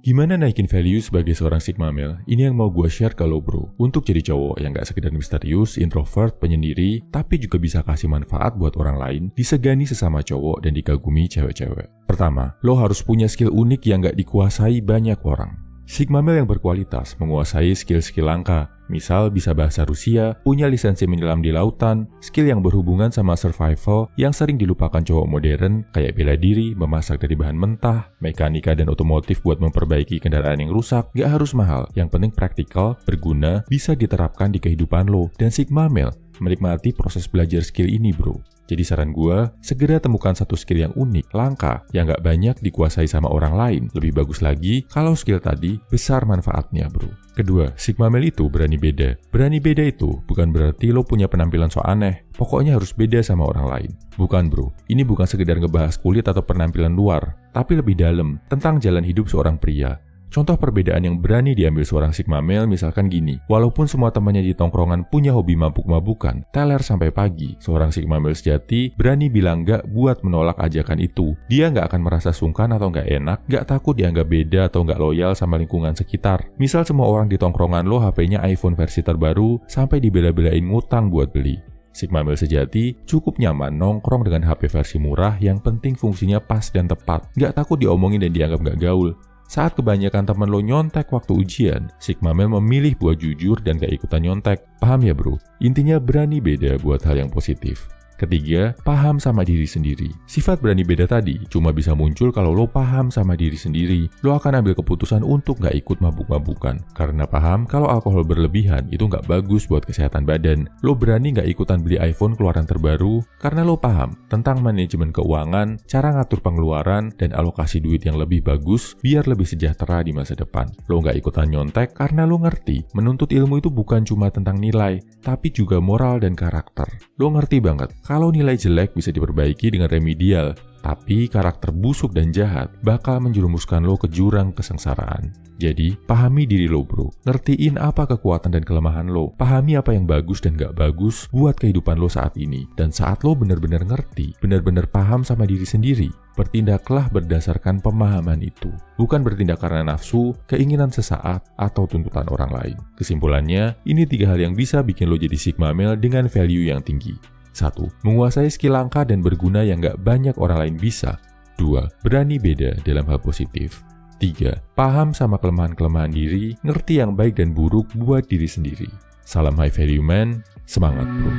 Gimana naikin value sebagai seorang Sigma male? Ini yang mau gue share ke lo bro. Untuk jadi cowok yang gak sekedar misterius, introvert, penyendiri, tapi juga bisa kasih manfaat buat orang lain, disegani sesama cowok dan dikagumi cewek-cewek. Pertama, lo harus punya skill unik yang gak dikuasai banyak orang. Sigma male yang berkualitas menguasai skill-skill langka. Misal bisa bahasa Rusia, punya lisensi menyelam di lautan, skill yang berhubungan sama survival yang sering dilupakan cowok modern kayak bela diri, memasak dari bahan mentah, mekanika dan otomotif buat memperbaiki kendaraan yang rusak. Gak harus mahal, yang penting praktikal, berguna, bisa diterapkan di kehidupan lo. Dan Sigma male menikmati proses belajar skill ini bro. Jadi saran gue, segera temukan satu skill yang unik, langka, yang gak banyak dikuasai sama orang lain. Lebih bagus lagi kalau skill tadi besar manfaatnya bro. Kedua, Sigma male itu berani beda. Berani beda itu bukan berarti lo punya penampilan so aneh. Pokoknya harus beda sama orang lain. Bukan bro, ini bukan sekedar ngebahas kulit atau penampilan luar, tapi lebih dalam tentang jalan hidup seorang pria. Contoh perbedaan yang berani diambil seorang Sigma male misalkan gini. Walaupun semua temannya di tongkrongan punya hobi mabuk-mabukan, teler sampai pagi, seorang Sigma male sejati berani bilang gak buat menolak ajakan itu. Dia gak akan merasa sungkan atau gak enak, gak takut dianggap beda atau gak loyal sama lingkungan sekitar. Misal semua orang di tongkrongan lo HP-nya iPhone versi terbaru, sampai dibela-belain ngutang buat beli. Sigma male sejati cukup nyaman nongkrong dengan HP versi murah yang penting fungsinya pas dan tepat. Gak takut diomongin dan dianggap gak gaul. Saat kebanyakan temen lo nyontek waktu ujian, Sigma male memilih buat jujur dan gak ikutan nyontek. Paham ya bro? Intinya berani beda buat hal yang positif. Ketiga, paham sama diri sendiri. Sifat berani beda tadi cuma bisa muncul kalau lo paham sama diri sendiri. Lo akan ambil keputusan untuk gak ikut mabuk-mabukan. Karena paham kalau alkohol berlebihan itu gak bagus buat kesehatan badan. Lo berani gak ikutan beli iPhone keluaran terbaru karena lo paham tentang manajemen keuangan, cara ngatur pengeluaran, dan alokasi duit yang lebih bagus biar lebih sejahtera di masa depan. Lo gak ikutan nyontek karena lo ngerti menuntut ilmu itu bukan cuma tentang nilai, tapi juga moral dan karakter. Lo ngerti banget kalau nilai jelek bisa diperbaiki dengan remedial, tapi karakter busuk dan jahat bakal menjerumuskan lo ke jurang kesengsaraan. Jadi, pahami diri lo bro, ngertiin apa kekuatan dan kelemahan lo, pahami apa yang bagus dan gak bagus buat kehidupan lo saat ini. Dan saat lo benar-benar ngerti, benar-benar paham sama diri sendiri, bertindaklah berdasarkan pemahaman itu. Bukan bertindak karena nafsu, keinginan sesaat, atau tuntutan orang lain. Kesimpulannya, ini 3 hal yang bisa bikin lo jadi Sigma male dengan value yang tinggi. 1. Menguasai skill langka dan berguna yang gak banyak orang lain bisa. 2. Berani beda dalam hal positif. 3. Paham sama kelemahan-kelemahan diri, ngerti yang baik dan buruk buat diri sendiri. Salam high value man, semangat bro.